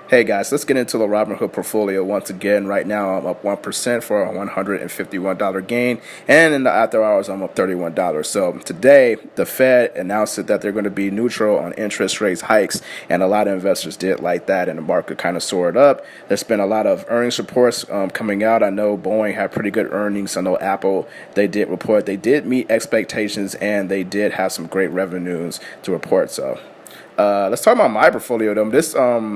Hey guys, let's get into the Robinhood portfolio once again. Right now, I'm up 1% for a $151 gain, and in the after hours, I'm up $31. So today, the Fed announced that they're going to be neutral on interest rates hikes, and a lot of investors did like that, and the market kind of soared up. There's been a lot of earnings reports coming out. I know Boeing had pretty good earnings. I know Apple, they did report. They did meet expectations, and they did have some great revenues to report. So. Let's talk about my portfolio though.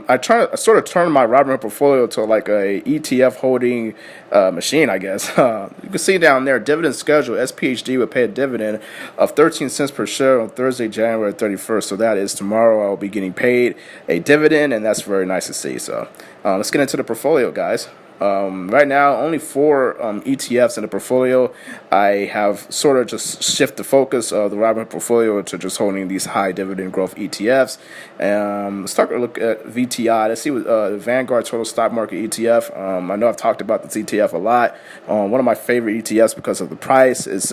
I sort of turned my Robinhood portfolio to like a ETF holding machine, I guess. You can see down there, dividend schedule. SPHD would pay a dividend of 13 cents per share on Thursday, January 31st. So that is tomorrow. I'll be getting paid a dividend, and that's very nice to see. So let's get into the portfolio, guys. Right now, only four ETFs in the portfolio. I have sort of just shift the focus of the Robinhood portfolio to just holding these high dividend growth ETFs. Let's take a look at VTI. Let's see what Vanguard Total Stock Market ETF. I know I've talked about this ETF a lot. One of my favorite ETFs because of the price. Its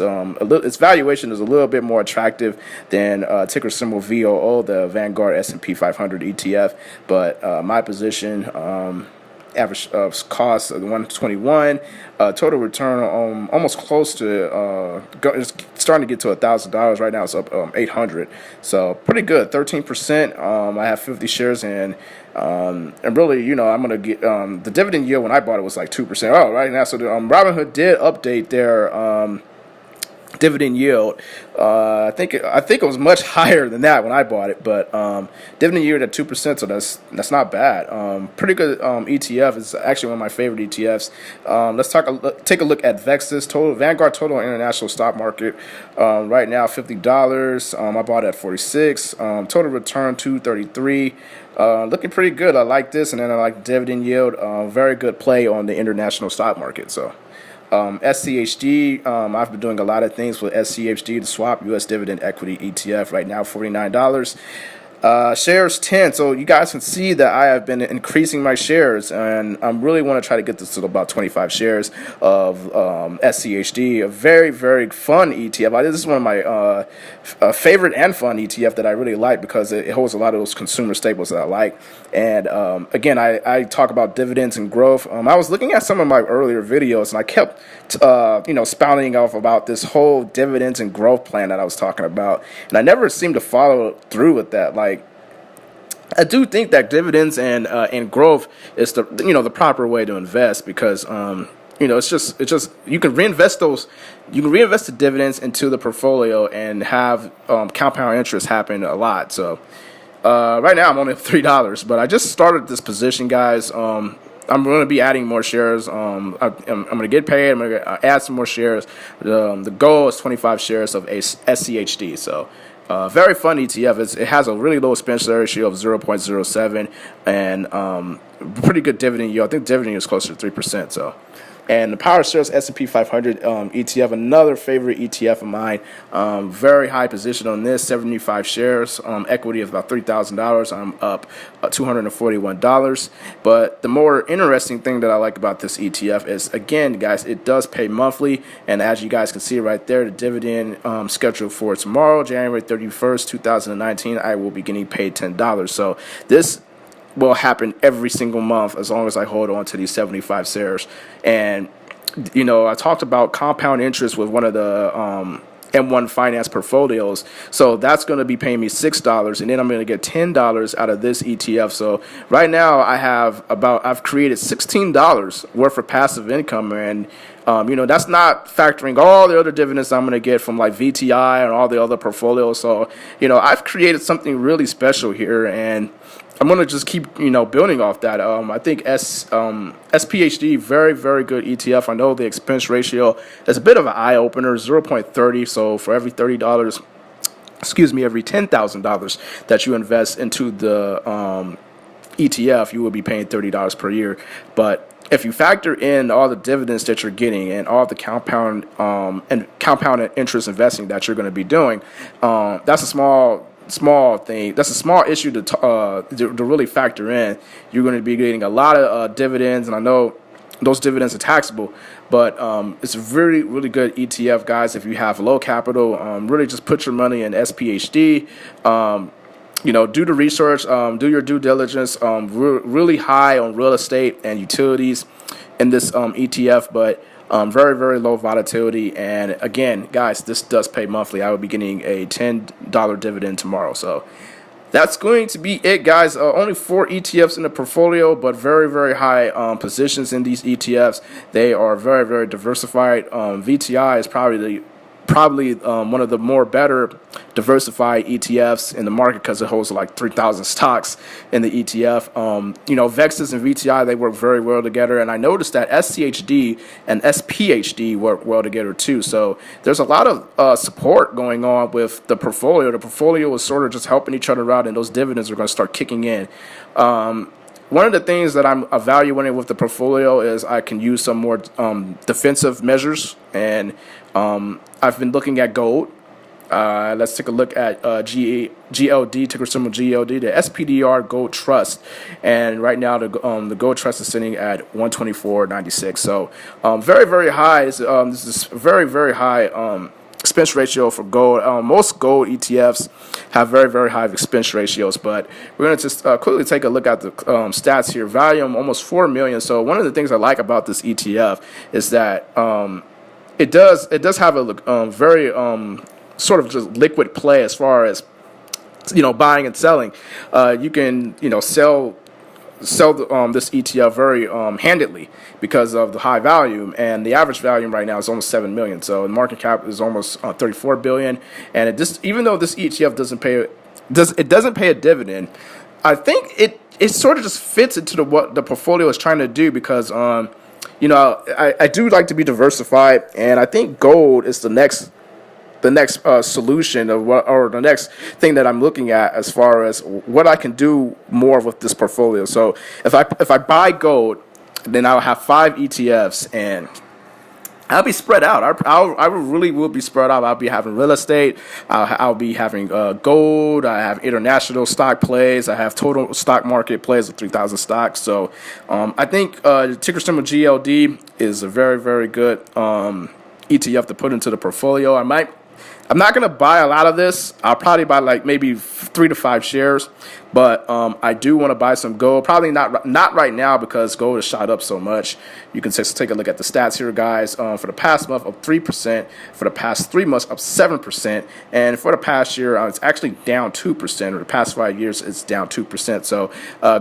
valuation is a little bit more attractive than ticker symbol VOO, the Vanguard S&P 500 ETF. But my position. Average cost of 121, total return almost close to it's starting to get to $1,000 right now. It's up 800, so pretty good, 13%. I have 50 shares in, and really, I'm gonna get the dividend yield when I bought it was like 2%. Oh, right now, so the, Robinhood did update their dividend yield. I think it was much higher than that when I bought it, but dividend yield at 2%, so that's not bad. Pretty good ETF. It's actually one of my favorite ETFs. Let's take a look at VEX's Vanguard Total International Stock Market. Right now, $50. I bought it at 46. Total return 233. Looking pretty good. I like this, and then I like dividend yield. Very good play on the international stock market. So. SCHD, I've been doing a lot of things with SCHD, the swap U.S. dividend equity ETF. Right now, $49. Shares 10. So you guys can see that I have been increasing my shares, and I really want to try to get this to about 25 shares of SCHD. A very, very fun ETF. This is one of my favorite and fun ETF that I really like because it holds a lot of those consumer staples that I like. And again, I talk about dividends and growth. I was looking at some of my earlier videos, and I kept spouting off about this whole dividends and growth plan that I was talking about, and I never seemed to follow through with that. I do think that dividends and growth is the proper way to invest because it's just you can reinvest the dividends into the portfolio and have compound interest happen a lot. So right now I'm only at $3, but I just started this position, guys. I'm going to be adding more shares. I'm going to get paid. I'm going to add some more shares. The goal is 25 shares of SCHD. So. Very fun ETF. It has a really low expense ratio of 0.07 and pretty good dividend yield. I think dividend yield is closer to 3%. So, and the Power Shares S&P 500 ETF, another favorite ETF of mine. Very high position on this, 75 shares. Equity of about $3,000. I'm up $241. But the more interesting thing that I like about this ETF is, again, guys, it does pay monthly. And as you guys can see right there, the dividend scheduled for tomorrow, January 31st, 2019, I will be getting paid $10. So this will happen every single month as long as I hold on to these 75 shares. And I talked about compound interest with one of the M1 Finance portfolios, so that's going to be paying me $6, and then I'm going to get $10 out of this ETF. So right now I've created $16 worth of passive income, and that's not factoring all the other dividends I'm going to get from like VTI and all the other portfolios. So I've created something really special here, and I'm going to just keep, building off that. I think SPHD, very, very good ETF. I know the expense ratio is a bit of an eye-opener, 0.30. So for every $30, every $10,000 that you invest into the ETF, you will be paying $30 per year. But if you factor in all the dividends that you're getting and all the compounded interest investing that you're going to be doing, that's a small thing. That's a small issue to really factor in. You're going to be getting a lot of dividends, and I know those dividends are taxable, but it's a really, really good ETF, guys. If you have low capital, really just put your money in SPHD. do the research, do your due diligence. Really high on real estate and utilities in this ETF, but very, very low volatility. And again, guys, this does pay monthly. I will be getting a $10 dividend tomorrow. So that's going to be it, guys. Only 4 ETFs in the portfolio, but very, very high positions in these ETFs. They are very, very diversified. VTI is probably one of the more better diversified ETFs in the market because it holds like 3,000 stocks in the ETF. Vexus and VTI, they work very well together, and I noticed that SCHD and SPHD work well together too. So there's a lot of support going on with the portfolio. The portfolio is sort of just helping each other out, and those dividends are going to start kicking in. One of the things that I'm evaluating with the portfolio is I can use some more defensive measures, and I've been looking at gold. Let's take a look at GLD, ticker symbol GLD, the SPDR Gold Trust, and right now the Gold Trust is sitting at 124.96. So very, very high. This is very, very high expense ratio for gold. Most gold ETFs have very, very high expense ratios, but we're going to just quickly take a look at the stats here. Volume almost 4 million. So one of the things I like about this ETF is that it does have a very sort of just liquid play as far as buying and selling. You can sell this ETF very handedly because of the high volume, and the average volume right now is almost 7 million. So the market cap is almost 34 billion, and even though this ETF doesn't pay a dividend, I think it sort of just fits into what the portfolio is trying to do because I do like to be diversified, and I think gold is the next solution or the next thing that I'm looking at as far as what I can do more with this portfolio. So if I buy gold, then I'll have 5 ETFs and I'll be spread out. I really will be spread out. I'll be having real estate. I'll be having gold. I have international stock plays. I have total stock market plays of 3,000 stocks. So I think ticker symbol GLD is a very, very good ETF to put into the portfolio. I'm not going to buy a lot of this. I'll probably buy like maybe 3 to 5 shares, but I do want to buy some gold. Probably not right now because gold has shot up so much. You can just take a look at the stats here, guys. For the past month, up 3%. For the past 3 months, up 7%. And for the past year, it's actually down 2%. Or the past 5 years, it's down 2%. So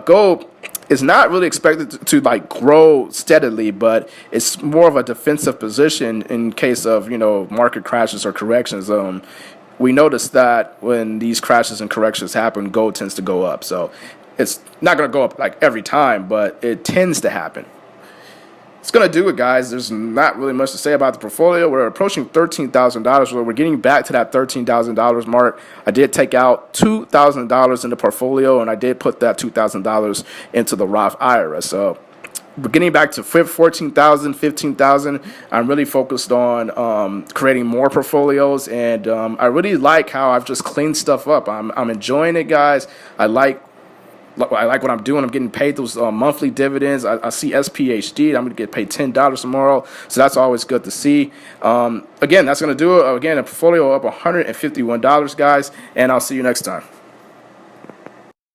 gold is not really expected to like grow steadily, but it's more of a defensive position in case of market crashes or corrections. We notice that when these crashes and corrections happen, gold tends to go up. So it's not going to go up like every time, but it tends to happen. It's going to do it, guys. There's not really much to say about the portfolio. We're approaching $13,000. We're getting back to that $13,000 mark. I did take out $2,000 in the portfolio, and I did put that $2,000 into the Roth IRA. So we're getting back to 14,000, 15,000. I'm really focused on creating more portfolios, and I really like how I've just cleaned stuff up. I'm enjoying it, guys. I like what I'm doing. I'm getting paid those monthly dividends. I see SPHD. I'm going to get paid $10 tomorrow. So that's always good to see. Again, that's going to do it. Again, a portfolio up $151, guys. And I'll see you next time.